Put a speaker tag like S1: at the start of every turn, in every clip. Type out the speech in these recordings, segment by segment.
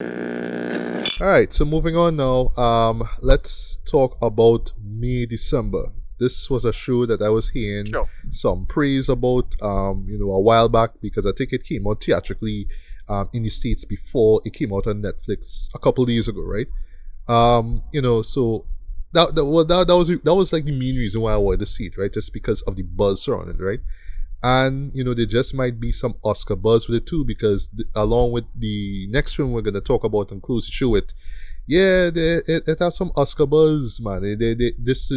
S1: All right, so moving on now. Let's talk about May December. This was a show that I was hearing
S2: Sure.
S1: some praise about, a while back because I think it came out theatrically, in the States before it came out on Netflix a couple days ago, right? So that was like the main reason why I wanted to see it, right? Just because of the buzz surrounding it, right? And there just might be some Oscar buzz with it too, because along with the next film we're gonna talk about and close the show with, yeah, it has some Oscar buzz, man. This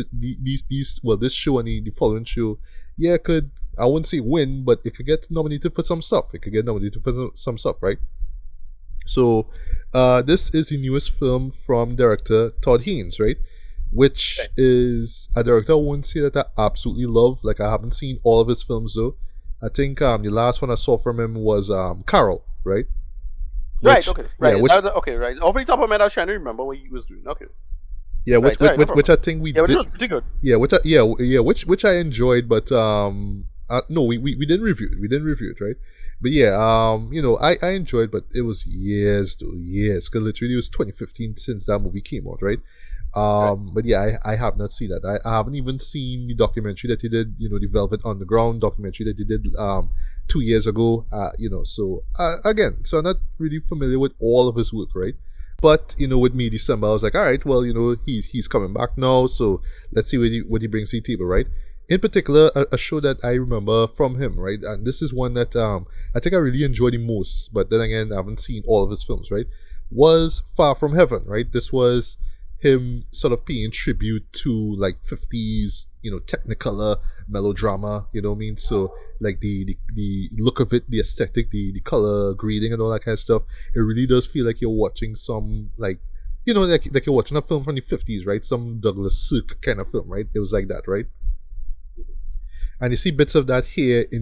S1: show and the following show, yeah, could, I wouldn't say win, but it could get nominated for some stuff. It could get nominated for some stuff, right? So, this is the newest film from director Todd Haynes, right? Which
S2: Okay.
S1: is a director I wouldn't say that I absolutely love. Like, I haven't seen all of his films though. I think the last one I saw from him was Carol, right?
S2: Right. Okay. Right.
S1: Yeah, which
S2: Okay. Right. Off the top of my head, I was trying to remember what he was doing. Okay.
S1: yeah,
S2: Right. All right. No
S1: which
S2: problem.
S1: I think we
S2: Yeah, which
S1: did.
S2: was pretty good.
S1: Yeah, which I enjoyed, but no, we didn't review it. We didn't review it, right? But yeah, I enjoyed, but it was years, though, years. Because literally it was 2015 since that movie came out, right?
S2: Right.
S1: But yeah, I have not seen that. I haven't even seen the documentary that he did, the Velvet Underground documentary that he did 2 years ago. Again, so I'm not really familiar with all of his work, right? But with me December, I was like, all right, well, he's coming back now, so let's see what he brings to the table, right? In particular, a show that I remember from him, right? And this is one that I think I really enjoyed the most, but then again, I haven't seen all of his films, right? Was Far From Heaven, right? This was him sort of paying tribute to like 50s, Technicolor melodrama, you know what I mean? So like the look of it, the aesthetic, the color grading and all that kind of stuff, it really does feel like you're watching some like like you're watching a film from the 50s, right? Some Douglas Sirk kind of film, right? It was like that, right? And you see bits of that here in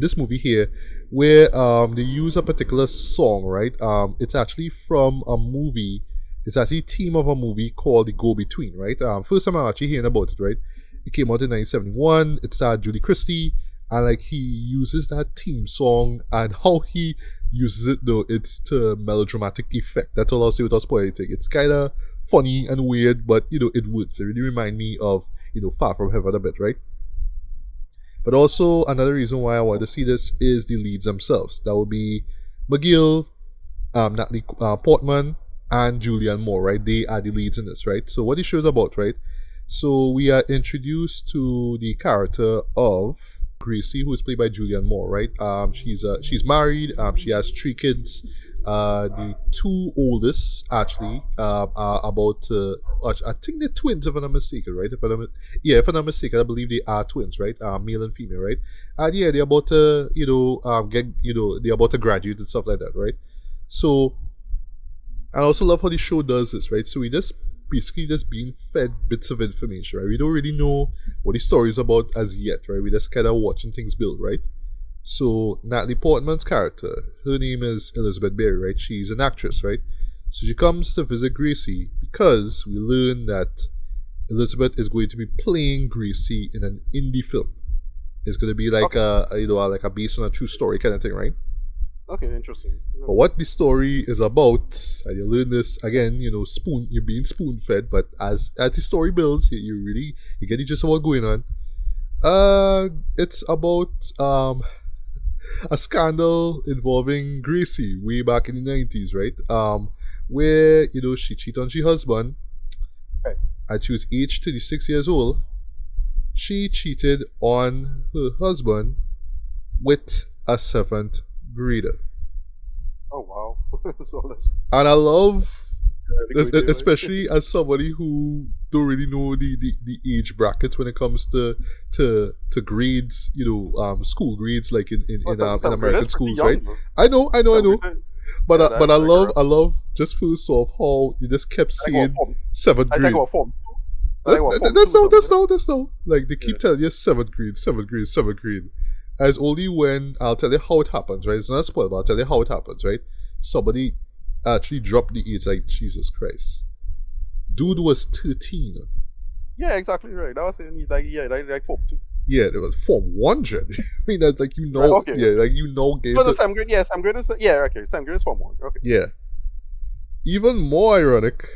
S1: this movie here, where they use a particular song, right? It's actually from a movie. It's actually theme of a movie called The Go Between, right? First time I'm actually hearing about it, right? It came out in 1971. It starred Julie Christie, and like he uses that theme song, and how he uses it though, it's to melodramatic effect. That's all I'll say without spoiling anything. It's kind of funny and weird, but it works. It really reminds me of Far From Heaven a bit, right? But also another reason why I wanted to see this is the leads themselves. That would be McGill, Natalie Portman, and Julianne Moore, right? They are the leads in this, right? So what the show is about, right? So we are introduced to the character of Gracie, who is played by Julianne Moore, right? She's married. She has 3 kids. The 2 oldest actually are about to. I think they're twins, if I'm not mistaken, right? If I'm not mistaken, I believe they are twins, right? Male and female, right? And yeah, they're about to they're about to graduate and stuff like that, right? So I also love how the show does this, right? So we just basically just being fed bits of information, right? We don't really know what the story is about as yet, right? We just kind of watching things build, right? So Natalie Portman's character, her name is Elizabeth Berry, right? She's an actress, right? So she comes to visit Gracie because we learn that Elizabeth is going to be playing Gracie in an indie film. It's going to be like like a based on a true story kind of thing, right?
S2: Okay. Interesting.
S1: But what the story is about, and you learn this again, you're being spoon fed, but as the story builds, you get the gist of what's going on. It's about a scandal involving Gracie way back in the 90s, right? Where she cheated on her husband,
S2: Right.
S1: and she was aged 36 years old. She cheated on her husband with a 7th grader.
S2: Oh wow. So that's
S1: And I love,
S2: really good,
S1: especially as somebody who don't really know the age brackets when it comes to grades, school grades, like in American schools, right? I know. But I love just first off how they just kept saying 7th
S2: I
S1: grade.
S2: think about form.
S1: That's no. Like they keep telling you 7th grade, 7th grade, 7th grade. As only when I'll tell you how it happens, right? It's not a spoiler, but I'll tell you how it happens, right? Somebody actually dropped the age, like Jesus Christ. Dude was 13.
S2: Yeah, exactly right. That was saying he's like form 2.
S1: Yeah, it was Form 100. I mean, that's like,
S2: Okay.
S1: yeah, like,
S2: But the same grade, yes, I'm grade is okay. Same grade is form 1. Okay.
S1: Yeah. even more ironic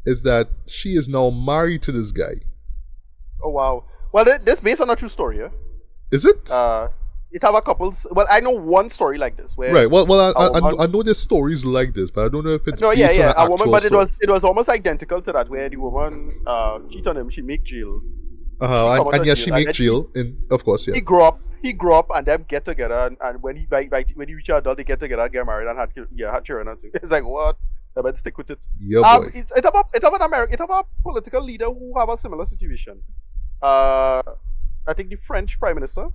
S1: is that she is now married to this guy.
S2: Oh wow. Well, this based on a true story, yeah.
S1: Is it?
S2: It have a couple. Well, I know one story like this where
S1: Right. Well,
S2: woman,
S1: I know there's stories like this, but I don't know if it's
S2: no,
S1: based on an
S2: a woman,
S1: actual
S2: but
S1: story.
S2: it was almost identical to that where the woman cheat on him, she make jail.
S1: And yeah, she make jail, and of course, yeah.
S2: He grew up, and them get together, and when he when he reach adult, they get together, get married, and had children. And it's like what? I better stick with it.
S1: Yeah, boy.
S2: It's about a political leader who have a similar situation. I think the French Prime Minister.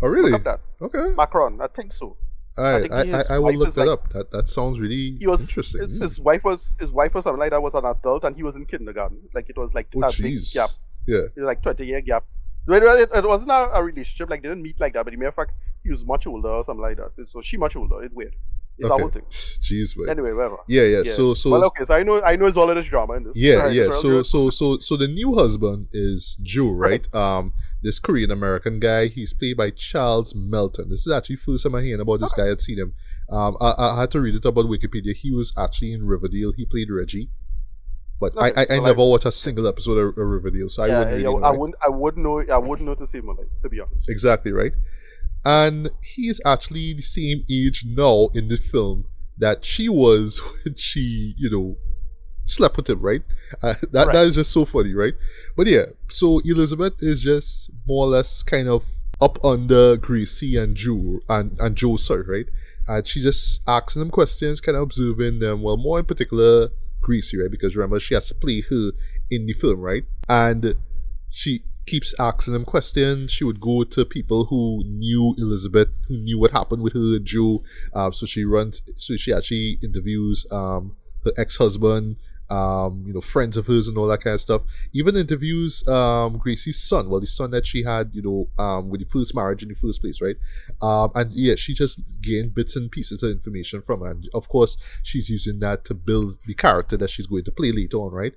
S1: Oh, really?
S2: Look up that.
S1: Okay.
S2: Macron, I think so.
S1: I will look that up. That sounds really interesting.
S2: His wife was something like that, was an adult, and he was in kindergarten. Like it was like
S1: Oh,
S2: a big
S1: jeez.
S2: gap.
S1: Yeah.
S2: It was like 20-year gap. It wasn't a relationship, like they didn't meet like that, but the mere fact he was much older or something like that. So she much older. It's weird. It's a whole thing.
S1: Jeez, boy.
S2: Anyway, whatever.
S1: Yeah. So
S2: well, okay. So I know it's all of this drama in this.
S1: Yeah.
S2: Right,
S1: So the new husband is Joe, right? This Korean American guy. He's played by Charles Melton. This is actually first time I'm hearing about this guy. I'd seen him. I had to read it about Wikipedia. He was actually in Riverdale. He played Reggie. But I never watched a single episode of Riverdale, so I wouldn't really know.
S2: I wouldn't know to see him, like, to be honest.
S1: Exactly, right? And he is actually the same age now in the film that she was when she, slept with him, right? That is just so funny, right? But yeah, so Elizabeth is just more or less kind of up under Gracie and Joe, and Joe, sorry, right? And she just asking them questions, kind of observing them, well, more in particular Gracie, right? Because remember, she has to play her in the film, right? And she keeps asking them questions. She would go to people who knew Elizabeth, who knew what happened with her and Joe. So she actually interviews her ex-husband, friends of hers and all that kind of stuff. Even interviews Gracie's son, the son that she had, with the first marriage in the first place, right? And yeah, she just gained bits and pieces of information from her. And of course, she's using that to build the character that she's going to play later on, right?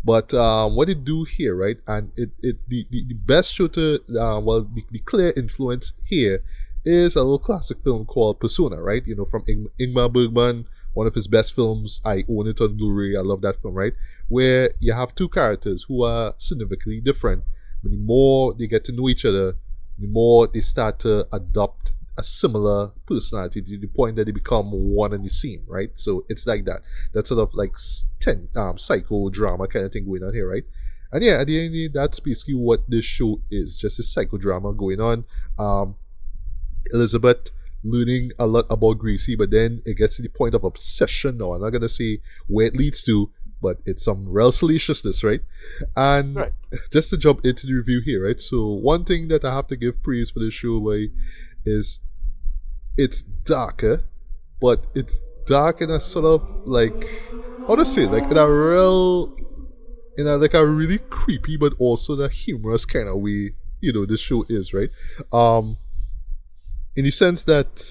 S1: But what they do here, right? And the best show to, the clear influence here is a little classic film called Persona, right? From Ingmar Bergman, one of his best films. I own it on Blu-ray. I love that film, right? Where you have two characters who are significantly different. But the more they get to know each other, the more they start to adopt a similar personality to the point that they become one and the same, right? So it's like that. That's sort of like psycho drama kind of thing going on here, right? And yeah, at the end of the day, that's basically what this show is. Just a psychodrama going on. Elizabeth learning a lot about Gracie, but then it gets to the point of obsession now. I'm not going to say where it leads to, but it's some real salaciousness, right? And just to jump into the review here, right? So one thing that I have to give praise for this show, is it's darker, but it's dark in a sort of like, how to say, like in a really creepy but also in a humorous kind of way, this show is, right? In the sense that,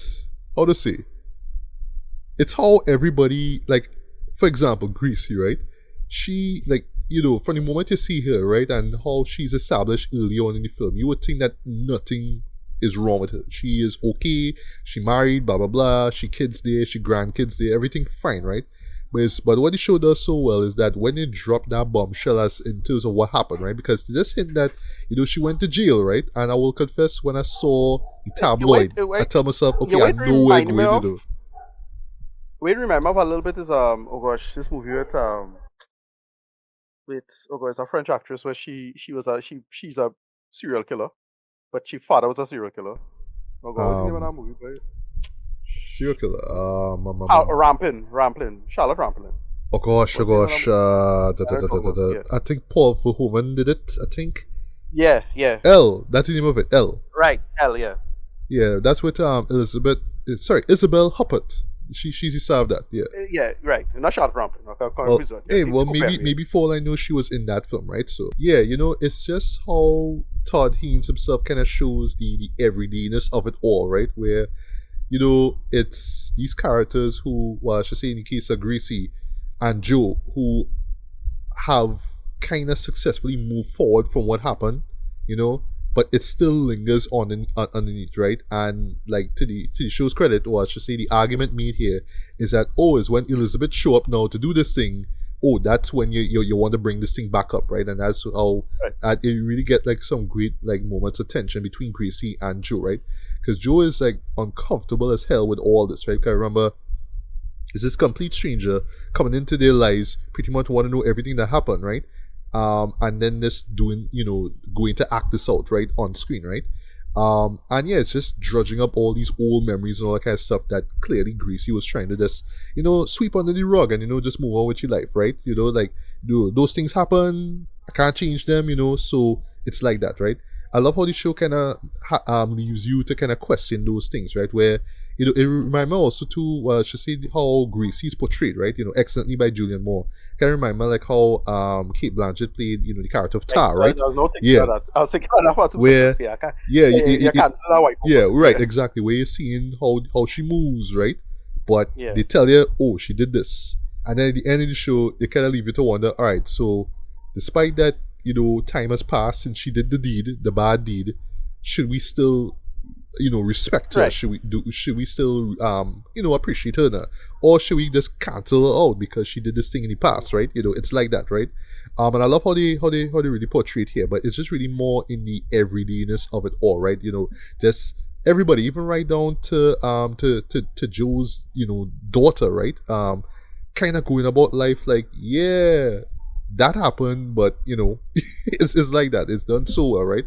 S1: how to say, it's how everybody, like, for example, Gracie, right? She, like, from the moment you see her, right, and how she's established early on in the film, you would think that nothing is wrong with her. She is okay, she married, blah, blah, blah, she kids there, she grandkids there, everything fine, right? But what the show does so well is that when they drop that bombshell as in terms of what happened, right? Because this hint that, she went to jail, right? And I will confess, when I saw the tabloid, I tell myself, okay, I know where I'm going to do.
S2: Wait, remember a little bit is this movie with a French actress where she's a serial killer, but she father was a serial killer. What's the name of that movie, boy?
S1: Serial killer.
S2: Rampling. Charlotte Rampling.
S1: Oh gosh. I think Paul Verhoeven did it, I think.
S2: Yeah.
S1: Elle, that's the name of it. Elle.
S2: Right, Elle, yeah.
S1: Yeah, that's with Isabel Huppert. She's the star of that, yeah.
S2: Yeah, right. Not Charlotte Rampling.
S1: Maybe for all I know, she was in that film, right? So yeah, it's just how Todd Haynes himself kind of shows the everydayness of it all, right? Where it's these characters who, I should say in the case of Gracie and Joe, who have kind of successfully moved forward from what happened, but it still lingers underneath, right? And like to the show's credit, or I should say, the argument made here is that, oh, is when Elizabeth show up now to do this thing, oh, that's when you want to bring this thing back up, right? And that's how you really get like some great like moments of tension between Gracie and Joe, right? Because Joe is like uncomfortable as hell with all this, right? Because I remember, is this complete stranger coming into their lives, pretty much want to know everything that happened, right? And then this doing, going to act this out, right, on screen, right? And yeah, it's just drudging up all these old memories and all that kind of stuff that clearly Gracie was trying to just, sweep under the rug and, just move on with your life, right? Like, those things happen, I can't change them, so it's like that, right? I love how the show kind of leaves you to kind of question those things, right? Where, it reminds me also too, I should say, how Gracie's portrayed, right? Excellently by Julianne Moore. Kind of remind me like how Kate Blanchett played, the character of Tar, right?
S2: I was not thinking about that. I was thinking about that
S1: where,
S2: you can't say that white woman.
S1: Yeah, right, exactly. Where you're seeing how she moves, right? But they tell you, oh, she did this. And then at the end of the show, they kind of leave you to wonder, all right, so despite that, time has passed since she did the bad deed, should we still respect her?
S2: Right.
S1: Should we still appreciate her now? Or should we just cancel her out because she did this thing in the past, right? It's like that, right? And I love how they really portray it here, but it's just really more in the everydayness of it all, right? Just everybody, even right down to Joe's daughter, right? Kind of going about life like, yeah, that happened, but it's like that. It's done so well, right?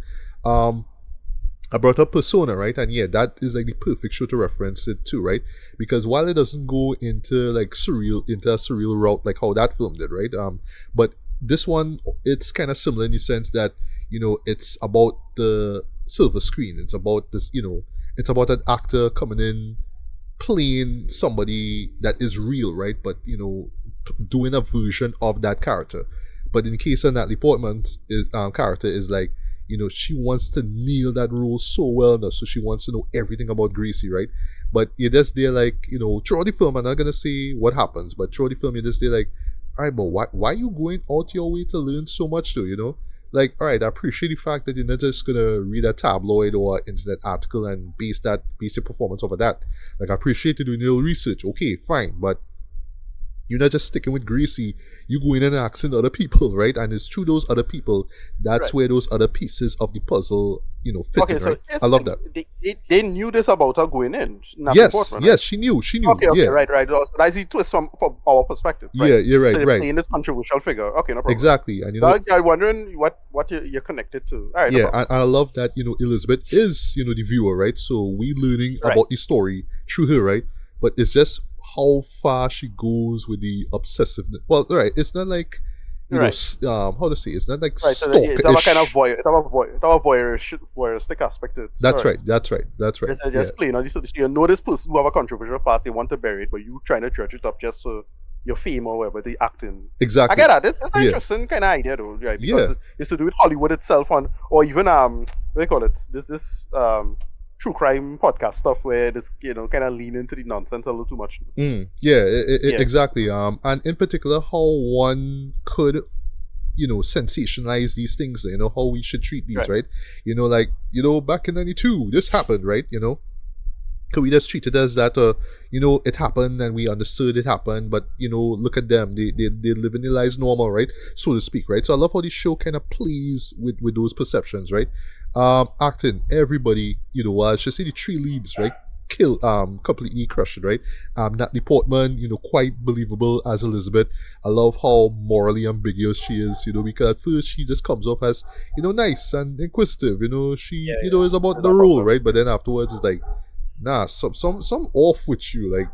S1: I brought up Persona, right? And yeah, that is like the perfect show to reference it to, right? Because while it doesn't go into a surreal route like how that film did, right? But this one, it's kind of similar in the sense that, it's about the silver screen. It's about this, it's about an actor coming in, playing somebody that is real, right? But, doing a version of that character. But in the case of Natalie Portman's character is like, she wants to nail that role so well now, so she wants to know everything about Gracie, right? But you're just there like, throughout the film, I'm not gonna say what happens, but throughout the film, you're just there like, all right, but why are you going out your way to learn so much though, Like, all right, I appreciate the fact that you're not just gonna read a tabloid or internet article and base your performance over that. Like, I appreciate you doing a little research, okay, fine, but you're not just sticking with Gracie, you go in and asking other people, right? And it's through those other people, that's where those other pieces of the puzzle, fit in, right? I love that.
S2: They knew this about her going in.
S1: Yes, she knew.
S2: Okay,
S1: yeah.
S2: right. So that's the twist from our perspective. Right?
S1: Yeah, you're right,
S2: so
S1: right.
S2: Playing this controversial figure. Okay, no problem.
S1: Exactly, and
S2: I'm wondering what you're connected to. All right,
S1: yeah, and I love that Elizabeth is the viewer, right? So we learning about the story through her, right? But it's just how far she goes with the obsessiveness. Well, right, it's not like how to say, it's not like stalkerish.
S2: It's not kind of voyeuristic aspect to it.
S1: That's right. It's
S2: just plain. You know this person who have a controversial past, they want to bury it, but you trying to dredge it up just so your fame or whatever, the acting.
S1: Exactly.
S2: I get that. This is an interesting kind of idea though, right? Because it's to do with Hollywood itself or even what do you call it? This true crime podcast stuff where this kind of lean into the nonsense a little too much.
S1: Exactly. And in particular, how one could sensationalize these things. How we should treat these, right? Like back in '92, this happened, right? Could we just treat it as that? It happened and we understood it happened, but look at them, they living their lives normal, right? So to speak, right? So I love how this show kind of plays with those perceptions, right? Acting, everybody, I should say the three leads, right? Completely crushed it, right? Natalie Portman, quite believable as Elizabeth. I love how morally ambiguous she is, because at first she just comes off as, nice and inquisitive, she, is about the role, right? But then afterwards it's like, nah, some off with you, like,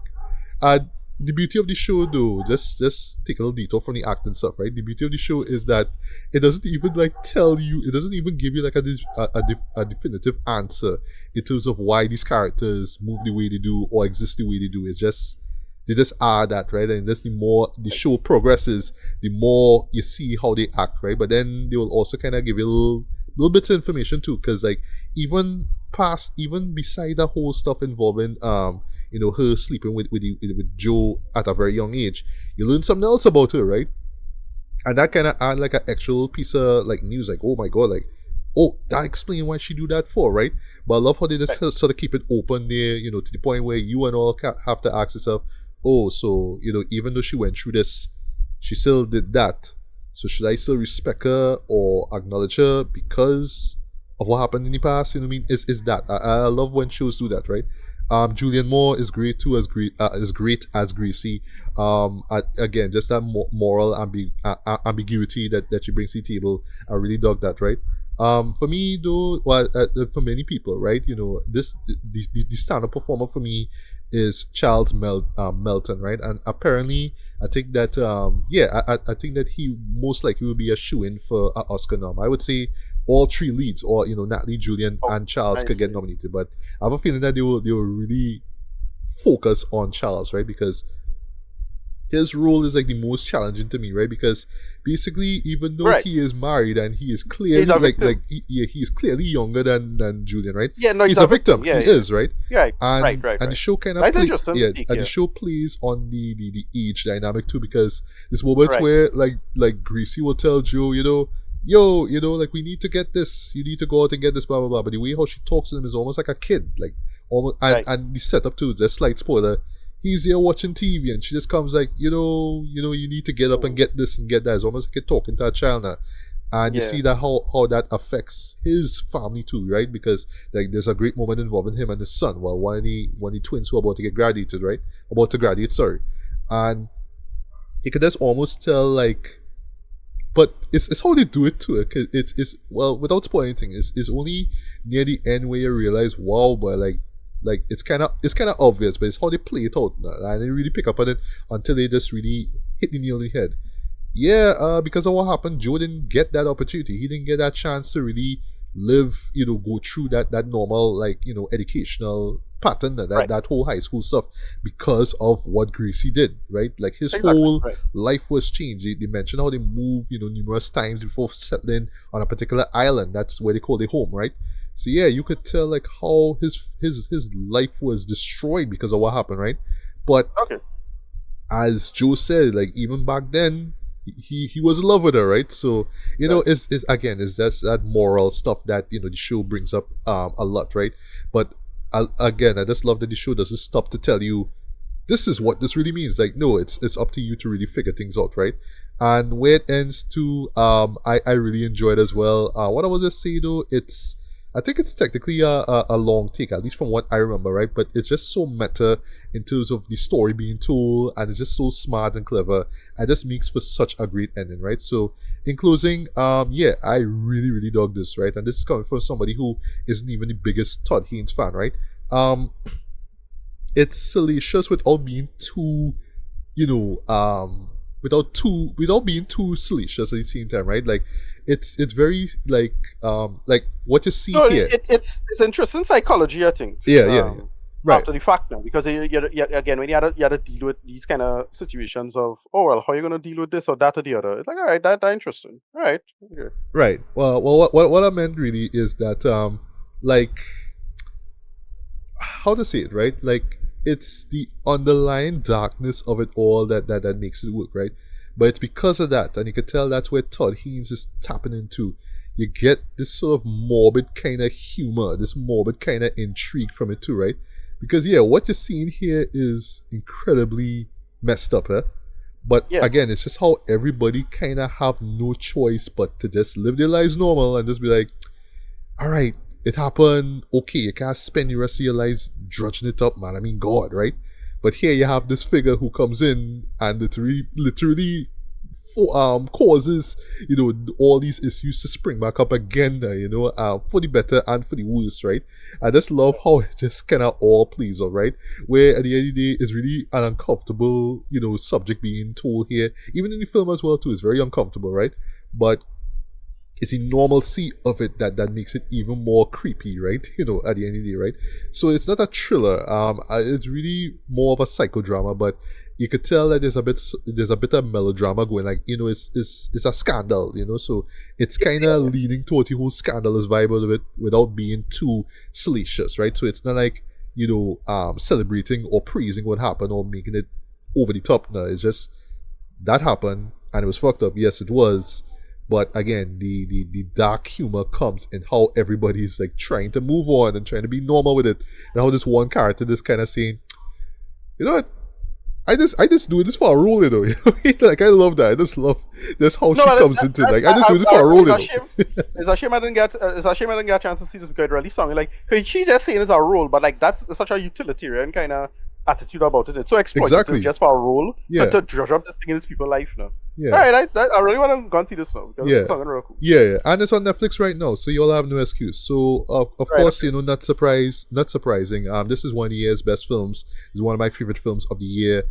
S1: the beauty of the show though, just take a little detour from the acting stuff, right? The beauty of the show is that it doesn't even tell you, it doesn't even give you a definitive answer in terms of why these characters move the way they do or exist the way they do. It's just, they just are that, right? And just the more the show progresses, the more you see how they act, right? But then they will also kind of give you little bits of information too, because even beside that whole stuff involving her sleeping with Joe at a very young age, you learn something else about her, right? And that kind of add an actual piece of news, oh my god, oh, that explains why she do that for, right? But I love how they just
S2: Right.
S1: sort of keep it open there, to the point where you and all have to ask yourself, oh, so, even though she went through this, she still did that. So should I still respect her or acknowledge her because of what happened in the past? You know what I mean? Is that I love when shows do that, right? Julian Moore is great too, as great as Greasy. Again, just that moral ambiguity that she brings to the table. I really dug that, right? For me though, well, for many people, right? The stand-up performer for me is Charles Melton, right? And apparently, I think that I think that he most likely will be a shoe-in for an Oscar nom. I would say all three leads, or Natalie, Julian,
S2: Oh,
S1: and Charles
S2: I
S1: could get
S2: see.
S1: nominated. But I have a feeling that they will really focus on Charles, right? Because his role is like the most challenging to me, right? Because basically, even though
S2: Right.
S1: he is married and he is
S2: He's
S1: clearly
S2: a victim.
S1: he's clearly younger than Julian, right?
S2: Yeah, no, he's
S1: He's
S2: a
S1: a victim.
S2: victim. Yeah,
S1: He
S2: yeah.
S1: is, right?
S2: Right, right,
S1: And
S2: right,
S1: the
S2: right.
S1: show kind of
S2: That's
S1: play
S2: interesting.
S1: yeah,
S2: Take
S1: and the
S2: here.
S1: show plays on the age dynamic too, because there's moments
S2: Right.
S1: where like Greasy will tell Joe, like we need to get this, you need to go out and get this, blah blah blah. But the way how she talks to him is almost like a kid, like almost, and
S2: Right.
S1: and the setup too, just slight spoiler. He's there watching TV and she just comes like, you need to get up and
S2: Mm.
S1: get this and get that. It's almost like you're talking to a child now. And you
S2: Yeah.
S1: see that how that affects his family too, right? Because like there's a great moment involving him and his son. Well, one of the twins who are about to get graduated, right? About to graduate, sorry. And you could just almost tell like, but it's how they do it too. It's well, without spoiling anything, it's only near the end where you realize, wow, but like it's kind of obvious, but it's how they play it out, and they really pick up on it until they just really hit the nail on the head. Yeah, because of what happened, Joe didn't get that opportunity. He didn't get that chance to really live, go through that normal, like, educational pattern, that, that,
S2: Right.
S1: that whole high school stuff, because of what Gracie did, right? Like, his
S2: Exactly.
S1: whole
S2: Right.
S1: life was changed. They mentioned how they moved, numerous times before settling on a particular island. That's where they call it home, right? So yeah, you could tell like how his life was destroyed because of what happened, right? But
S2: Okay.
S1: as Joe said, like even back then, he was in love with her, right? So
S2: Right.
S1: it's again, it's just that moral stuff that the show brings up a lot, right? But again, I just love that the show doesn't stop to tell you this is what this really means. Like, no, it's up to you to really figure things out, right? And where it ends to, I really enjoyed as well. What I was just say though, I think it's technically a long take, at least from what I remember, right? But it's just so meta in terms of the story being told, and it's just so smart and clever, and just makes for such a great ending, right? So, in closing, yeah, I really, really dug this, right? And this is coming from somebody who isn't even the biggest Todd Haynes fan, right? It's salacious without being too, without being too salacious at the same time, right? Like, it's very like what you see
S2: So
S1: here.
S2: it's interesting psychology, I think.
S1: Yeah. Right.
S2: After the fact now, because again, when you had to deal with these kind of situations of, oh well, how are you gonna deal with this or that or the other? It's like, all right, that interesting. All right. Okay.
S1: Right. Well, what I meant really is that like, how to say it, right? Like, it's the underlying darkness of it all that makes it work, right? But it's because of that, and you can tell that's where Todd Haynes is tapping into. You get this sort of morbid kind of humor, this morbid kind of intrigue from it too, right? Because yeah, what you're seeing here is incredibly messed up, huh? But
S2: Yeah.
S1: again, it's just how everybody kind of have no choice but to just live their lives normal and just be like, all right, it happened. Okay, you can't spend the rest of your lives drudging it up, man. I mean, God, right? But here you have this figure who comes in and literally causes all these issues to spring back up again, for the better and for the worse, right? I just love how it just kind of all plays out, right? Where at the end of the day, it's really an uncomfortable subject being told here, even in the film as well too. It's very uncomfortable, right? But it's the normalcy of it that makes it even more creepy, right? At the end of the day, right? So it's not a thriller. It's really more of a psychodrama, but you could tell that there's a bit of melodrama going. Like, it's a scandal, So it's kind of leaning towards the whole scandalous vibe of it without being too salacious, right? So it's not like celebrating or praising what happened or making it over the top. No, it's just that happened and it was fucked up. Yes, it was. But again, the dark humor comes in how everybody's like trying to move on and trying to be normal with it, and how this one character just kind of saying, you know what, I just do this for a role, you know. You know what I mean? Like I love that. I just love this how she comes into it. Like I just do this for a role, you know.
S2: It's a shame I didn't get. It's a shame I didn't get a chance to see this because it really sounded like cause she's just saying it's a role, but like that's such a utilitarian kind of attitude about it. It's so exploitative
S1: Exactly.
S2: just for a role.
S1: Yeah.
S2: To judge up this thing in these people's life now.
S1: Yeah.
S2: All right, I really want to go and see this now.
S1: Yeah.
S2: It's sounding real cool.
S1: Yeah, and it's on Netflix right now, so you all have no excuse. So, of
S2: Right,
S1: course,
S2: okay.
S1: you know, not surprising. This is one of the year's best films. It's one of my favorite films of the year.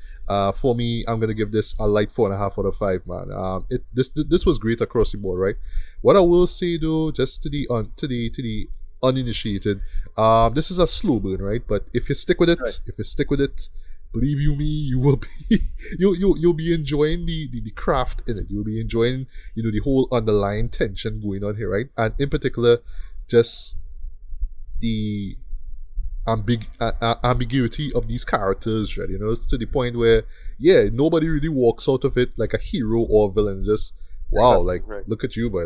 S1: For me, I'm gonna give this a light 4.5 out of 5, man. This was great across the board, right? What I will say though, just to the uninitiated, this is a slow burn, right? But if you stick with it, believe you me, you will be you'll be enjoying the craft in it. You'll be enjoying, you know, the whole underlying tension going on here, right? And in particular, just the ambiguity of these characters, right? You know, it's to the point where nobody really walks out of it like a hero or a villain. Just wow, like look at you, boy.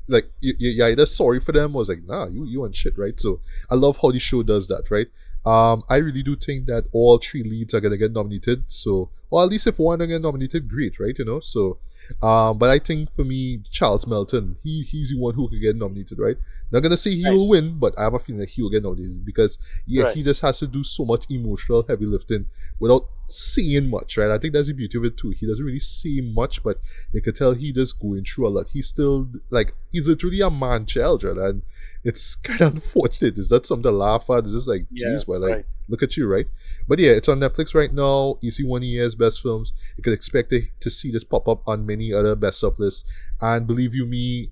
S1: Like you either sorry for them or it's like nah, you on shit, right? So I love how the show does that, right? I really do think that all three leads are gonna get nominated. So, or at least if one get nominated, great, right? You know. So, but I think for me, Charles Melton, he's the one who could get nominated, right? Not gonna say he will win, but I have a feeling that he will get nominated because he just has to do so much emotional heavy lifting without saying much, right? I think that's the beauty of it too. He doesn't really say much, but you can tell he just going through a lot. He's still like he's literally a man child, right? And it's kind of unfortunate. It's not something to laugh at. It's just like, geez, well, like, look at you, right? But yeah, it's on Netflix right now. You see one of the year's best films. You can expect to see this pop up on many other best of lists. And believe you me,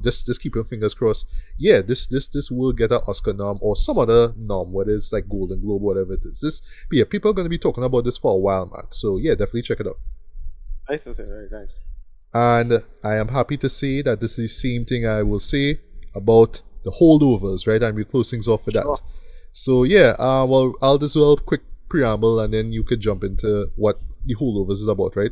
S1: just keep your fingers crossed. Yeah, this will get an Oscar nom or some other nom, whether it's like Golden Globe, whatever it is. But yeah, people are going to be talking about this for a while, man. So yeah, definitely check it out.
S2: Nice to say, very nice.
S1: And I am happy to say that this is the same thing I will say about the Holdovers, right? And we close things off with that. So yeah, well, I'll just do a quick preamble and then you could jump into what the Holdovers is about, right?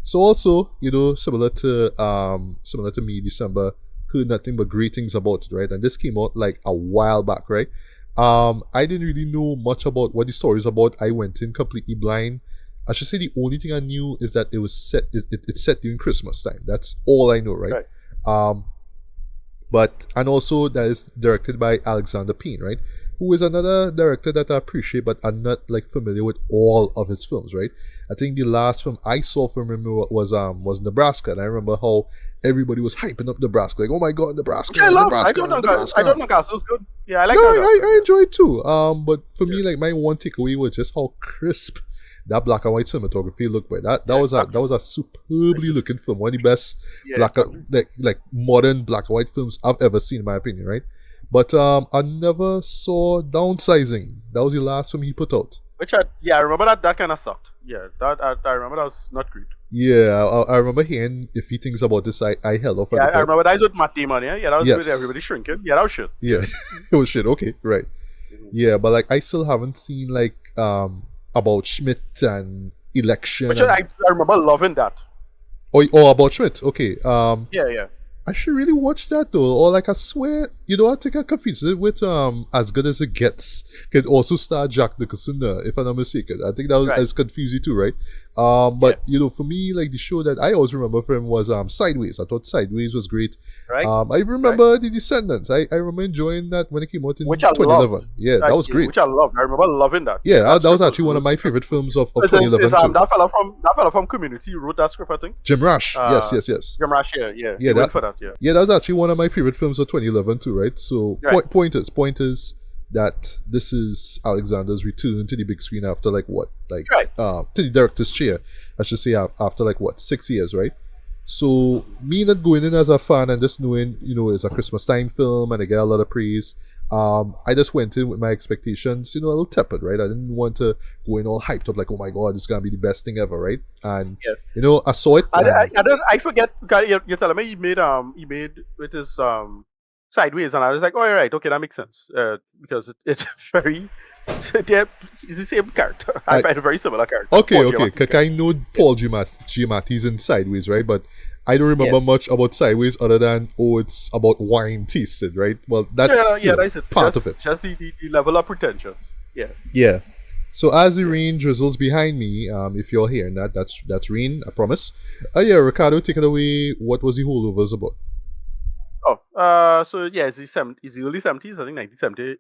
S1: So also, you know, similar to me, December, heard nothing but great things about it, right? And this came out like a while back, right? I didn't really know much about what the story is about. I went in completely blind. I should say the only thing I knew is that it was set. It's set during Christmas time. That's all I know, right? But and also that is directed by Alexander Payne, right? Who is another director that I appreciate, but I'm not like familiar with all of his films, right? I think the last film I saw from him was Nebraska, and I remember how everybody was hyping up Nebraska, like, oh my god, Nebraska,
S2: I love.
S1: Nebraska,
S2: I don't know Castle's good. Yeah, I like
S1: no,
S2: that.
S1: I enjoy it too. But for me, like my one takeaway was just how crisp that black and white cinematography looked. But that was a superbly looking film. One of the best like modern black and white films I've ever seen, in my opinion, right? But I never saw Downsizing. That was the last film he put out.
S2: I remember that kind of sucked. Yeah, I remember that was not great.
S1: Yeah, I remember hearing a few things about this. I held off.
S2: I remember that was with Matt Damon. Yeah, that was with everybody shrinking. Yeah, that was shit.
S1: Yeah, it was shit. Okay, right. Yeah, but like I still haven't seen like About Schmidt and Election.
S2: I remember loving that.
S1: Oh, About Schmidt. Okay.
S2: Yeah.
S1: I should really watch that though. Or like I swear, you know, I think I confused it with As Good as It Gets. Could also star Jack Nicholson there, if I'm not mistaken. I think that was confusing too, right? But you know, for me, like the show that I always remember from was Sideways. I thought Sideways was great.
S2: Right.
S1: I remember The Descendants. I remember enjoying that when it came out in 2011. Yeah, that was great.
S2: Which I loved. I remember loving that.
S1: Yeah, that was actually one of my favorite films of 2011 too.
S2: That fella from Community who wrote that script, I think.
S1: Jim Rash. Yes.
S2: Jim Rash, yeah.
S1: Yeah,
S2: that
S1: was actually one of my favorite films of 2011 too, right? So point is that this is Alexander's return to the big screen after to the director's chair, I should say, after 6 years, right? So me not going in as a fan and just knowing, you know, it's a Christmas time film and I get a lot of praise. I just went in with my expectations, you know, a little tepid, right? I didn't want to go in all hyped up like, oh my god, this is gonna be the best thing ever, right? And you know, I saw it.
S2: I forget. You're telling me he made with his Sideways, and I was like, oh, right, okay, that makes sense. Because it's very He's the same character. I
S1: I,
S2: find a very similar character.
S1: okay,
S2: Paul
S1: okay.
S2: Giamatti's
S1: I
S2: character.
S1: know Paul Giamatti's in Sideways, right? But I don't
S2: Yeah.
S1: remember much about Sideways other than, oh, it's about wine tasted, right? Well,
S2: Yeah,
S1: that's,
S2: yeah, that's it.
S1: part of it.
S2: Just the level of pretensions. Yeah.
S1: Yeah. So as the
S2: Yeah.
S1: rain drizzles behind me, if you're hearing that, that's rain, I promise. Yeah, Ricardo, take it away. What was the holdovers about?
S2: Oh, so yeah, it's the early 70s, I think 1970.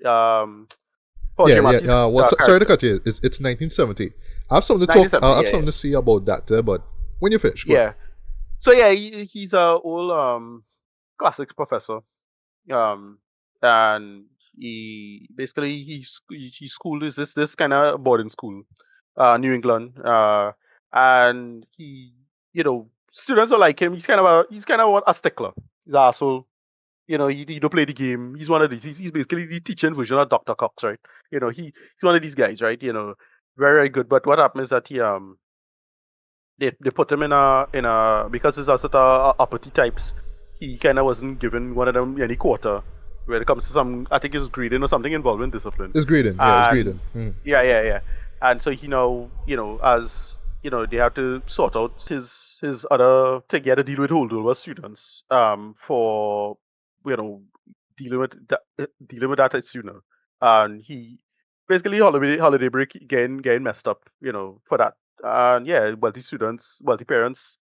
S2: Paul
S1: Yeah, yeah.
S2: Giamatti's
S1: Well, sorry to
S2: character.
S1: cut you. It's 1970. I have something to talk. I
S2: 1970,
S1: have
S2: yeah, yeah.
S1: something to say about that. But when you finish, go ahead.
S2: Yeah. So yeah, he's a old classics professor. Um, and he schooled is this kind of boarding school, New England. And he, students are like him. He's kind of a stickler. He's an asshole. He don't play the game. He's one of these. He's basically the teaching version of Dr. Cox, right? He's one of these guys, right? Very, very good. But what happened is that they put him in a because he's a sort of uppity types. He kind of wasn't given one of them any quarter when it comes to some. I think it's grading or something involving discipline.
S1: It's grading. Yeah, it's
S2: And
S1: grading. Mm.
S2: yeah, yeah, yeah. And so he now, as they have to sort out his other thing. He had to deal with holdover students for you know dealing with that sooner. And he basically holiday break getting messed up, for that. And yeah, wealthy students, wealthy parents,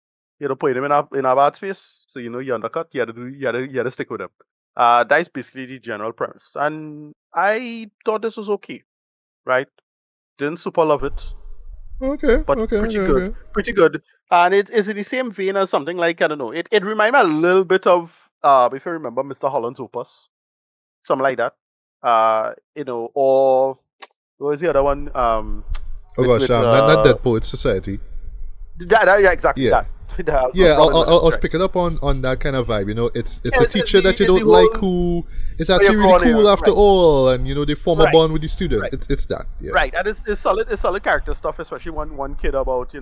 S2: put him in a bad space. So you undercut. You had to stick with him. That is basically the general premise. And I thought this was okay, right? Didn't super love it,
S1: Okay,
S2: but
S1: okay, okay,
S2: pretty good,
S1: okay.
S2: pretty good. And it is in the same vein as something like, I don't know. It reminded me a little bit of if you remember Mr. Holland's Opus, something like that. Or what was the other one?
S1: Oh
S2: With
S1: gosh,
S2: with
S1: not Dead Poets Society.
S2: yeah, exactly
S1: Yeah,
S2: that. That
S1: yeah.
S2: was Robin
S1: I was
S2: Williams, right?
S1: picking up on that kind of vibe. It's
S2: Yeah,
S1: a
S2: it's
S1: teacher
S2: the
S1: that you
S2: it's the
S1: don't like
S2: whole
S1: who is
S2: oh, you're
S1: actually really
S2: grown
S1: cool
S2: here,
S1: after
S2: right?
S1: all, and they form a
S2: Right,
S1: bond with the student.
S2: right.
S1: It's that. Yeah.
S2: Right, and it's solid character stuff, especially one kid about he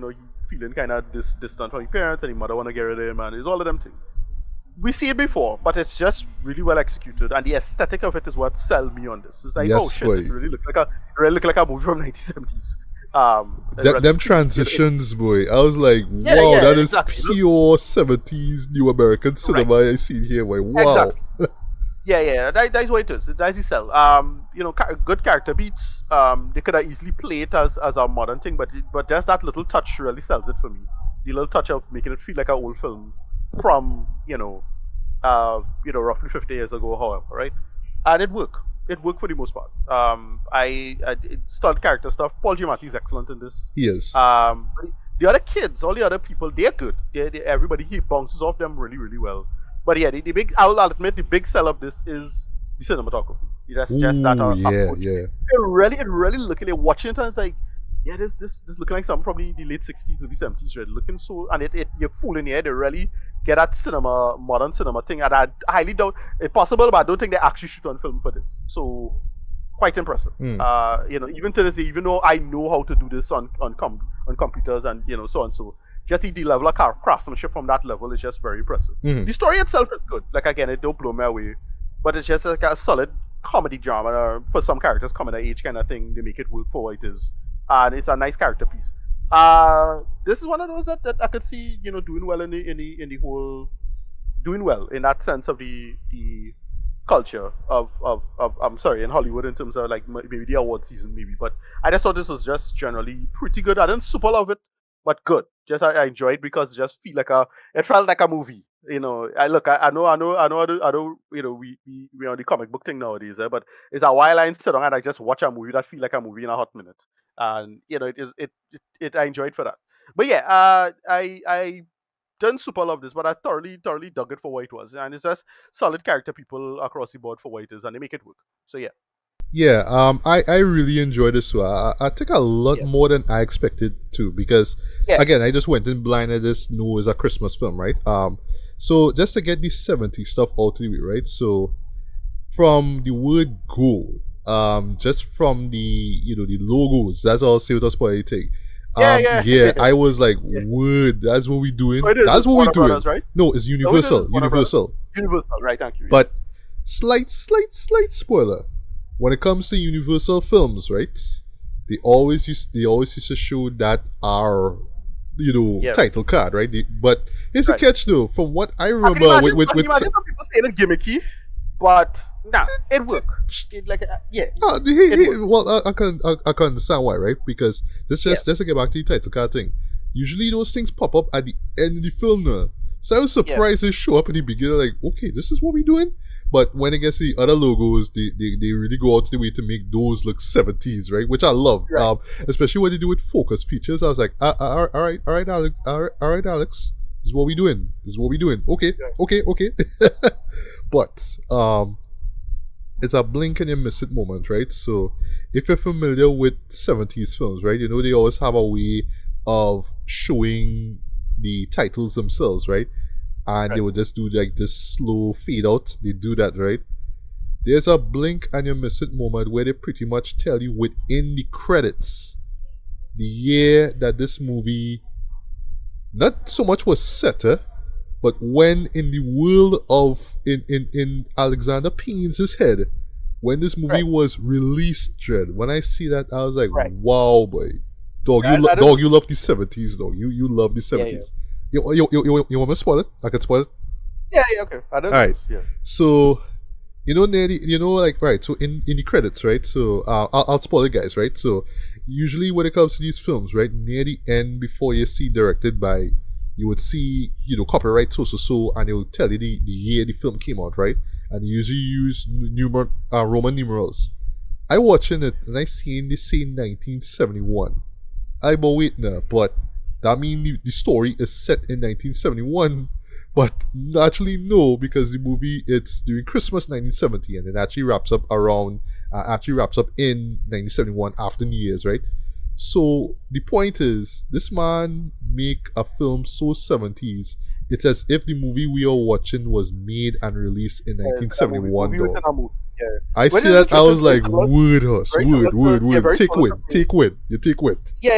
S2: feeling kind of distant from his parents, and his mother want to get rid of him, and it's all of them things. We see it before, but it's just really well executed, and the aesthetic of it is what sell me on this. It's like, oh
S1: Yes,
S2: shit, it
S1: boy.
S2: really look like a movie from 1970s. It really,
S1: Them transitions, boy. I was like,
S2: yeah,
S1: wow,
S2: yeah,
S1: that is
S2: exactly.
S1: pure 70s New American
S2: Right,
S1: cinema I see here, boy. Wow.
S2: exactly. Yeah, yeah, that's what it is. That's the sell. Good character beats. They could have easily played it as a modern thing, but just that little touch really sells it for me. The little touch of making it feel like an old film from roughly 50 years ago, however, right? And it worked. It worked for the most part. It's still character stuff. Paul Giamatti is excellent in this.
S1: He is.
S2: But the other kids, all the other people, they're good. Everybody he bounces off them really, really well. But yeah, the big, I'll admit, the big sell of this is the cinematography. That's just that
S1: Ooh, yeah,
S2: approach.
S1: yeah.
S2: It really looking at watching it, and it's like, yeah, this looking like something probably the late 60s, early 70s, right? Looking so, and it you're fooling your head. They really get that modern cinema thing, and I highly doubt it's possible, but I don't think they actually shoot on film for this. So quite impressive.
S1: Hmm.
S2: Even to this day, even though I know how to do this on computers and so on, so just the level of craftsmanship from that level is just very impressive.
S1: Mhm.
S2: The story itself is good. Like again, it don't blow me away, but it's just like a solid comedy drama for some characters coming of age kind of thing. They make it work for what it is, and it's a nice character piece. This is one of those that I could see doing well in the whole doing well in that sense of the culture of I'm sorry in Hollywood in terms of like maybe the award season maybe, but I just thought this was just generally pretty good. I didn't super love it, but good. Just I enjoyed because it just it felt like a movie. I know we on the comic book thing nowadays, but it's a while I sit down and I just watch a movie that feel like a movie in a hot minute, and it is it I enjoyed for that. But yeah, I didn't super love this, but I thoroughly dug it for what it was, and it's just solid character people across the board for what it is, and they make it work. So yeah,
S1: Yeah, I really enjoyed this too. I think a lot
S2: yeah,
S1: more than I expected to because,
S2: yeah,
S1: again, I just went in blind. I just knew it was a Christmas film, right? So just to get the 70s stuff out of the way, right? So from the word go, just from the logos, that's all say with us thing.
S2: yeah,
S1: Yeah, I was like,
S2: yeah.
S1: word, that's what we
S2: Oh,
S1: doing.
S2: it is.
S1: That's
S2: It's
S1: what we
S2: Warner
S1: doing.
S2: Brothers, right?
S1: No, it's
S2: No, it is.
S1: Universal,
S2: It's Warner Brothers.
S1: Universal.
S2: Universal, right? Thank you. Yeah.
S1: But slight spoiler. when it comes to Universal films, right? They always used to show that our
S2: Yeah.
S1: title card, right? But here's the
S2: Right.
S1: catch though. From what I
S2: I can
S1: remember,
S2: imagine. I can imagine some people saying it's gimmicky, but nah, it work. It like yeah, it work.
S1: well, I can understand why, right? Because
S2: Yeah.
S1: just to get back to the title card thing. Usually those things pop up at the end of the film now. So I was
S2: Yeah.
S1: surprised they show up in the beginning, like, okay, this is what we're doing. But when it gets to the other logos, they really go out of the way to make those look 70s, right? Which I love.
S2: Right.
S1: Especially what they do with focus features. I was like, all right, Alex, all right, Alex. This is what we're doing. This is what we're doing. Okay,
S2: Yeah.
S1: okay. But it's a blink and you miss it moment, right? So if you're familiar with 70s films, right, they always have a way of showing the titles themselves, right? And they
S2: Right.
S1: would just do like this slow fade out. They do that, right? There's a blink and you miss it moment where they pretty much tell you within the credits the year that this movie not so much was set, but when in the world of in Alexander Payne's head, when this movie
S2: Right.
S1: was released, Dread. When I see that, I was like,
S2: Right.
S1: wow, boy, dog,
S2: That is-
S1: dog, you love the 70s, dog. You love the
S2: Yeah,
S1: 70s. You want me to spoil it? I can spoil it.
S2: Yeah. Okay. I don't know.
S1: Alright.
S2: Yeah.
S1: So, near the, like, right, so in the credits, right, so I'll spoil it, guys, right, so usually when it comes to these films, right, near the end, before you see directed by, you would see, copyright so, and it will tell you the year the film came out, right, and they usually use Roman numerals. I watching it, and I seen this scene 1971. I but wait now, but that means the story is set in 1971. But actually no, because the movie it's during Christmas 1970, and it actually wraps up in 1971 after New Year's, right? So the point is, this man make a film so 70s. It's as if the movie we are watching was made and released in 1971.
S2: Movie
S1: Though
S2: within a movie. Yeah.
S1: I
S2: When
S1: see
S2: is
S1: that,
S2: it
S1: I was
S2: just
S1: like,
S2: similar-
S1: word, us,
S2: very similar to- yeah, very
S1: take
S2: similar
S1: wit,
S2: to-
S1: take wit, you take wit.
S2: Yeah.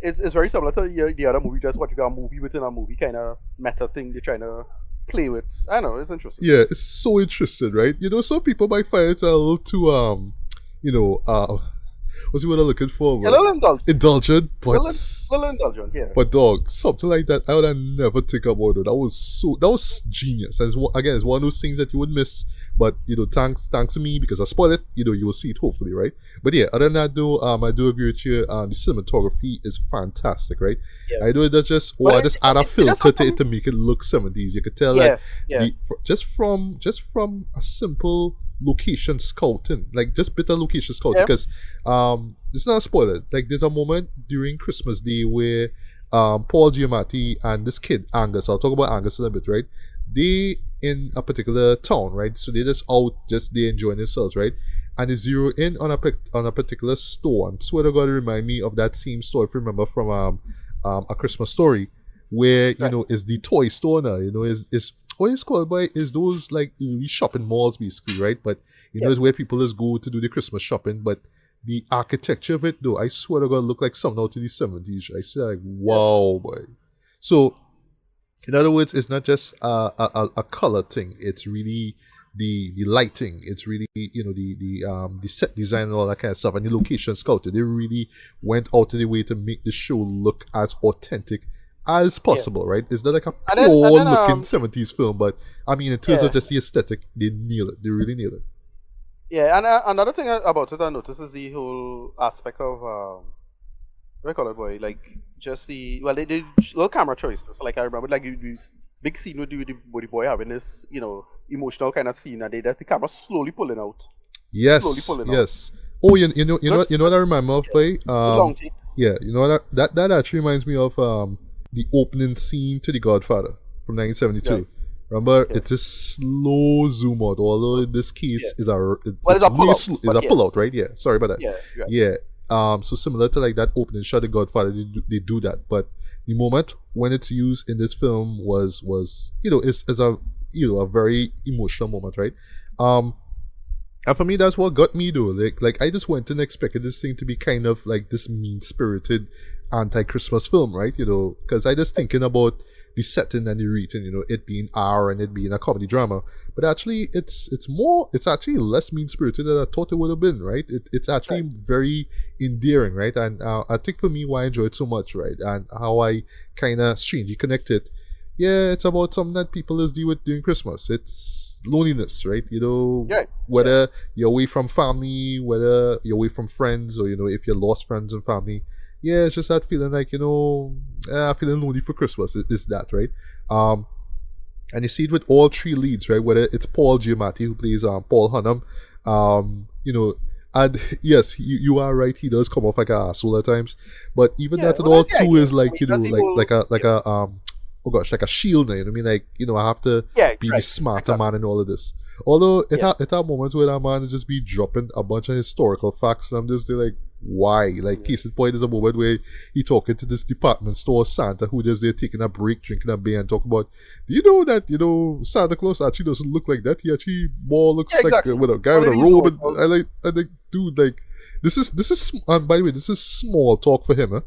S2: It's very similar to the other movie. Just what you got a movie within a movie kind of meta thing they're trying to play with. I know it's interesting.
S1: Yeah, it's so interesting, right? Some people might find it a little too what's the word I'm looking for?
S2: A little indulgent.
S1: Indulgent, but
S2: Little indulgent. Yeah.
S1: but dog, something like that I would have never think about it. That was genius. And it's one of those things that you would miss. But thanks to me, because I spoiled it, you will see it hopefully, right? But yeah, other than that though, I do agree with you. The cinematography is fantastic, right?
S2: Yeah.
S1: I do it just
S2: But
S1: I just add a filter to
S2: something-
S1: it to make it look 70s. You could tell
S2: Yeah.
S1: that
S2: Yeah.
S1: just from a simple location scouting, like just better location scouting,
S2: Yeah.
S1: because this is not a spoiler. Like there's a moment during Christmas Day where Paul Giamatti and this kid Angus, I'll talk about Angus in a bit, right? They in a particular town, right? So they're just out, just they enjoying themselves, right? And they zero in on a particular store. And swear to God, it remind me of that same store, if you remember, from A Christmas Story, where is the toy store now. Is what it's called by is those like early shopping malls basically, right? But is where people just go to do the Christmas shopping. But the architecture of it though, I swear to God, look like something out of the 70s. I say like, wow, boy. So in other words, it's not just a color thing. It's really the lighting. It's really the set design and all that kind of stuff, and the location scouted. They really went out of the way to make the show look as authentic as possible, right? It's not like a
S2: And then,
S1: pure looking
S2: um,
S1: 70s film, but I mean, in terms of
S2: Yeah.
S1: just the aesthetic, they nail it. They really nail it.
S2: Yeah, and another thing about it I noticed is the whole aspect of what do you call it, boy? Like just the they did little camera choices. So, like I remember, like this big scene with the boy having this emotional kind of scene, and the camera slowly pulling out.
S1: Yes,
S2: Slowly pulling
S1: yes. Oh, you know what I remember of play?
S2: The long take.
S1: Yeah, you know what that actually reminds me of the opening scene to The Godfather from 1972.
S2: Right.
S1: Remember,
S2: Yeah.
S1: it's a slow zoom out. Although in this case is
S2: it's a pull-out,
S1: is a
S2: but yeah.
S1: pull out, right? Yeah, sorry about that.
S2: Yeah, right.
S1: Yeah. So similar to like that opening shot of Godfather, they do that. But the moment when it's used in this film was is a very emotional moment, right? And for me, that's what got me though. Like I just went and expected this thing to be kind of like this mean-spirited anti-Christmas film, right? Because I just thinking about the setting and the written, it being R and it being a comedy drama. But actually, it's actually less mean spirited than I thought it would have been, right? It's actually very endearing, right? And I think for me, why I enjoy it so much, right, and how I kind of strangely connect it. Yeah, it's about something that people is deal with during Christmas. It's loneliness, right? Whether you're away from family, whether you're away from friends, or if you lost friends and family. Yeah, it's just that feeling like feeling lonely for Christmas. Is that right? And you see it with all three leads, right? Whether it's Paul Giamatti who plays Paul Hunnam, and yes, you are right. He does come off like a asshole at times, but even that and all too is like like a oh gosh, like a shield now. You know what I mean? Like I have to be the smarter man in all of this. Although it had moments where that man would just be dropping a bunch of historical facts, and I'm just like, why? Like, case in point is a moment where he talking to this department store Santa who just there taking a break, drinking a beer, and talking about, do you know that Santa Claus actually doesn't look like that? He actually more looks like with a guy with a robe. And I like, dude, like this is and by the way, this is small talk for him, huh?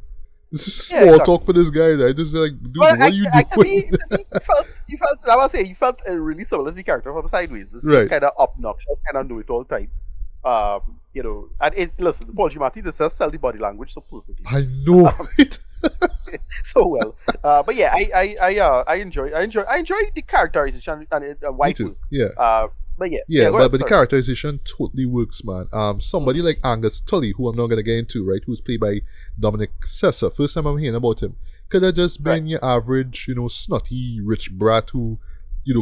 S1: This is small talk for this guy. I just like, dude, what are you doing?
S2: You felt really similar to the character from Sideways. This kind of obnoxious, kind of know-it-all type. And listen, Paul Giamatti just says sell the body language so perfectly.
S1: I know, right?
S2: So well. But yeah, I enjoy the characterization and why
S1: Me too. Yeah.
S2: But
S1: but the characterization totally works, man. Somebody like Angus Tully, who I'm not gonna get into, right, who's played by Dominic Sessa. First time I'm hearing about him, could have just been your average, snotty rich brat who,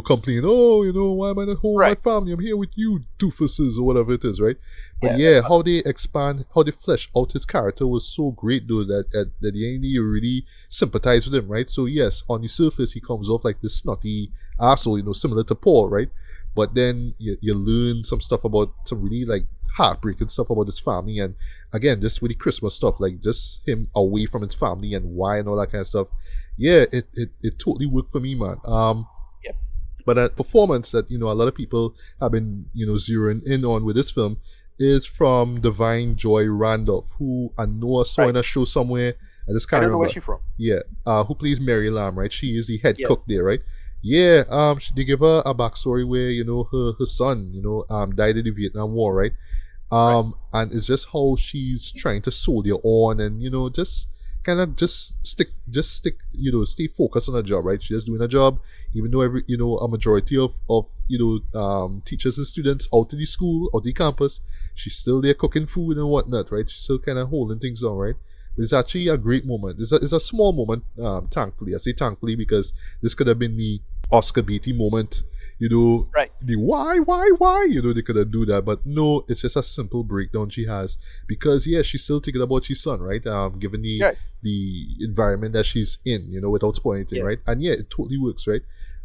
S1: complain, why am I not home with my family? I'm here with you, doofuses, or whatever it is, right? But how they flesh out his character was so great, though, that at the end you really sympathize with him, right? So yes, on the surface he comes off like this snotty asshole, similar to Paul, right? But then you learn some stuff about some really like heartbreaking stuff about his family, and again, just with the Christmas stuff, like just him away from his family and why and all that kind of stuff. Yeah, it totally worked for me, man. But a performance that a lot of people have been zeroing in on with this film is from Divine Joy Randolph, who I know I saw in a show somewhere. I just can't remember
S2: where she's from.
S1: Yeah, who plays Mary Lamb, right? She is the head cook there, right? Yeah, they give her a backstory where her son died in the Vietnam War, right? And it's just how she's trying to soldier on and just kind of just stick stay focused on her job, right? She's just doing her job, even though a majority of teachers and students out of the school or the campus, she's still there cooking food and whatnot, right? She's still kind of holding things on, right? But it's actually a great moment. It's a small moment, thankfully. I say thankfully because this could have been the Oscar Beatty moment,
S2: right?
S1: The why, they could have do that, but no, it's just a simple breakdown she has because she's still thinking about her son, right? Given the environment that she's in, without spoiling anything, right? And it totally works, right?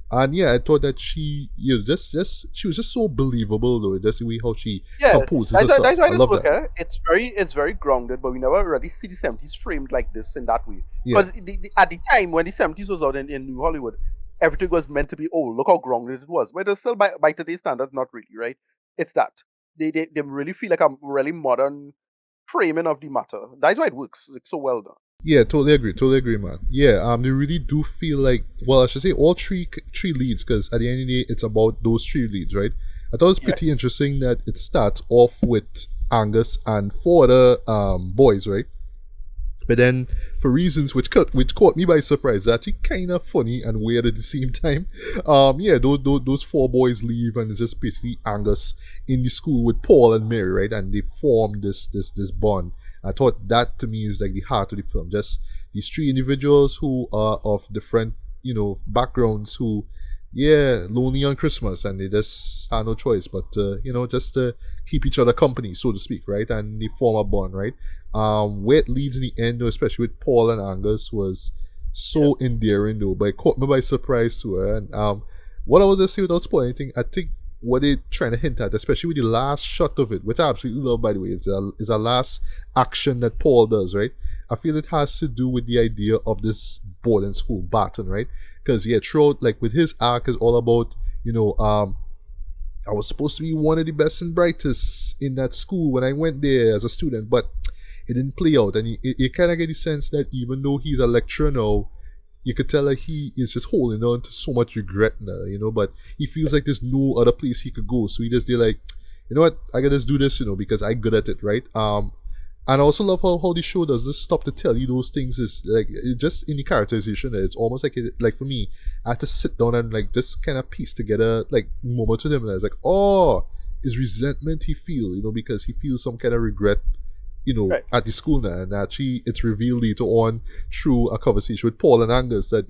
S1: And I thought that she, she was just so believable, though. Just the way how she composes herself.
S2: That's why
S1: I love that.
S2: It's very grounded, but we never really see the 70s framed like this in that way. Because at the time when the 70s was out in New Hollywood, everything was meant to be, look how grounded it was. But it's still by today's standards, not really, right? It's that. They really feel like a really modern framing of the matter. That's why it works so well done.
S1: Yeah, totally agree, man. Yeah, they really do feel like, well, I should say all three leads, because at the end of the day, it's about those three leads, right? I thought it was pretty interesting that it starts off with Angus and four other boys, right? But then, for reasons which caught me by surprise, actually kind of funny and weird at the same time. Those four boys leave, and it's just basically Angus in the school with Paul and Mary, right? And they form this bond. I thought that to me is like the heart of the film. Just these three individuals who are of different, backgrounds who, lonely on Christmas, and they just have no choice but just to keep each other company, so to speak, right? And they form a bond, right? Where it leads in the end, though, especially with Paul and Angus, was so endearing, though, but it caught me by surprise too. And what I was just say without spoiling anything, I think what they're trying to hint at, especially with the last shot of it, which I absolutely love, by the way, is a last action that Paul does, right? I feel it has to do with the idea of this boarding school baton, right? Because throughout, like with his arc, is all about, I was supposed to be one of the best and brightest in that school when I went there as a student, but it didn't play out. And you kind of get the sense that even though he's a lecturer now, you could tell like he is just holding on to so much regret now, but he feels like there's no other place he could go. So he just, they're like, you know what, I gotta just do this, because I'm good at it, right? And I also love how the show doesn't stop to tell you those things. Is like it just in the characterization, it's almost like for me, I had to sit down and like just kind of piece together like moments with him, and I was like, oh, is resentment he feel, because he feels some kind of regret,
S2: Right.
S1: at the school now, and actually it's revealed later on through a conversation with Paul and Angus that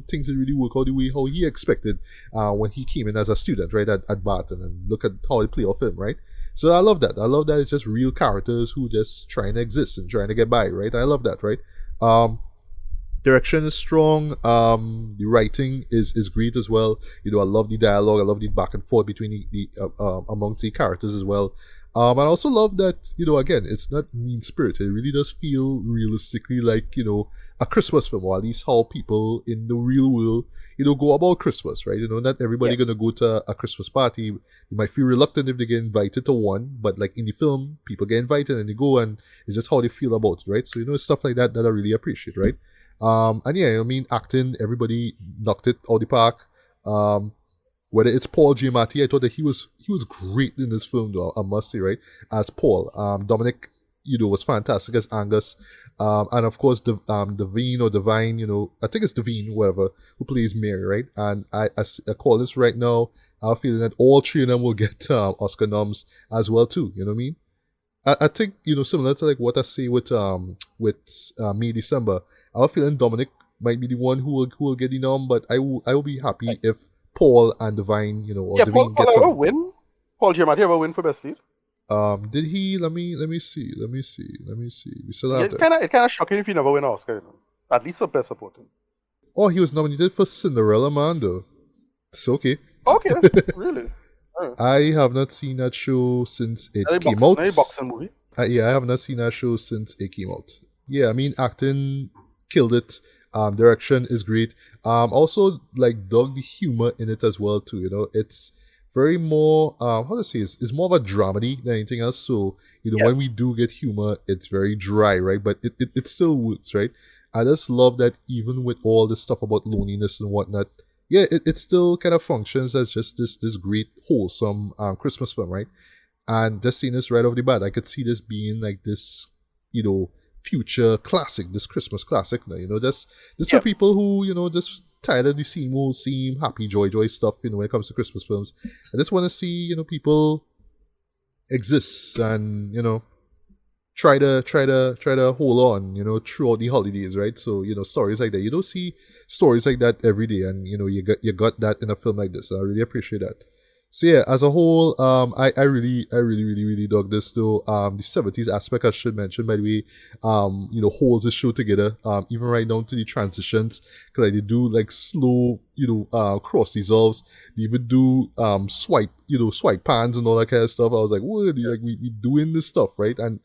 S1: things didn't really work out the way how he expected when he came in as a student, right, at Barton, and look at how they play off him, right? So I love that. I love that it's just real characters who just trying to exist and trying to get by, right? I love that, right? Direction is strong. The writing is great as well. I love the dialogue. I love the back and forth between the amongst the characters as well. I also love that, again, it's not mean-spirited. It really does feel realistically like, a Christmas film, or at least how people in the real world, go about Christmas, right? Not everybody going to go to a Christmas party. You might feel reluctant if they get invited to one, but like in the film, people get invited and they go, and it's just how they feel about it, right? So, it's stuff like that I really appreciate, right? And yeah, acting, everybody knocked it out the park. Whether it's Paul Giamatti, I thought that he was great in this film, though, I must say, right? As Paul. Dominic, was fantastic as Angus. And of course, Devine or Divine, I think it's Devine, whatever, who plays Mary, right? And I call this right now, I'm feeling that all three of them will get Oscar noms as well, too. You know what I mean? I think, similar to like what I say with May December, I'm feeling Dominic might be the one who will get the nom, but I will be happy if Paul and Divine, or Devine
S2: Paul
S1: get some.
S2: ever win? Paul Giamatti ever win for best lead?
S1: Did he? Let me see. We still have
S2: It's kind of shocking if he never win an Oscar. At least for best supporting.
S1: Oh, he was nominated for Cinderella Man, though. It's okay.
S2: Okay, really? Oh.
S1: I have not seen that show since it came out.
S2: Any boxing movie?
S1: Yeah, I have not seen that show since it came out. Yeah, acting killed it. Direction is great. Also like dug the humor in it as well too. It's very more how to say it's more of a dramedy than anything else. So when we do get humor, it's very dry, right? But it still works, right? I just love that even with all this stuff about loneliness and whatnot, yeah, it still kind of functions as just this great wholesome Christmas film, right? And just seeing this right off the bat, I could see this being like this, future classic, this Christmas classic now, just for people who, just tired of the same happy joy stuff, when it comes to Christmas films. I just want to see, people exist and, try to hold on, throughout the holidays, right? So, stories like that. You don't see stories like that every day, and you got that in a film like this. I really appreciate that. So yeah, as a whole, I really dug this though. The 70s aspect I should mention, by the way, holds the show together. Even right down to the transitions, because like, they do like slow, cross dissolves. They even do swipe pans and all that kind of stuff. I was like, whoa, like we doing this stuff, right? And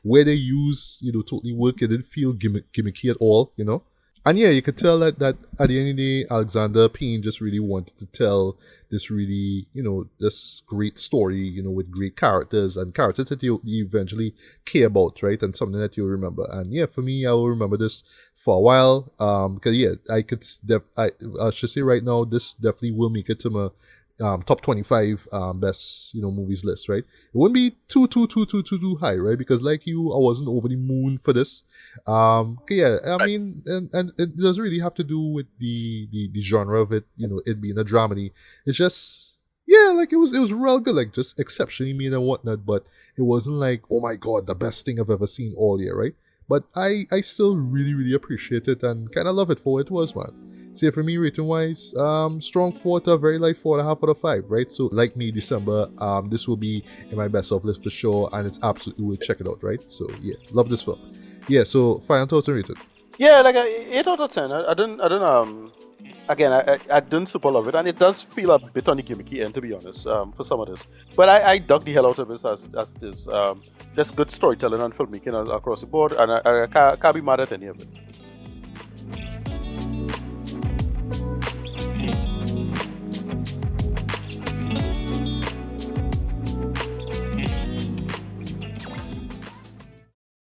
S1: where they use totally work, it didn't feel gimmicky at all, And yeah, you could tell that at the end of the day, Alexander Payne just really wanted to tell this really, this great story, with great characters and characters that you eventually care about, right? And something that you'll remember. And yeah, for me, I will remember this for a while. Because yeah, I should say right now, this definitely will make it to my top 25 best movies list, right? It wouldn't be too high, right? Because like you, I wasn't over the moon for this. Yeah, I mean, and it doesn't really have to do with the genre of it, it being a dramedy. It's just, yeah, like it was real good, like just exceptionally made and whatnot, but it wasn't like, oh my god, the best thing I've ever seen all year, right? But I still really appreciate it and kind of love it for what it was, man. So for me, rating wise, strong 4 to a very light 4.5 out of 5, right? So like me, December, this will be in my best of list for sure, and it's absolutely worth check it out, right? So yeah, love this film. Yeah, so final thoughts and rated.
S2: Yeah, like a 8 out of 10. I didn't again, I didn't super love it, and it does feel a bit on the gimmicky end, to be honest, for some of this. But I dug the hell out of this as this just good storytelling and filmmaking across the board, and I can't be mad at any of it.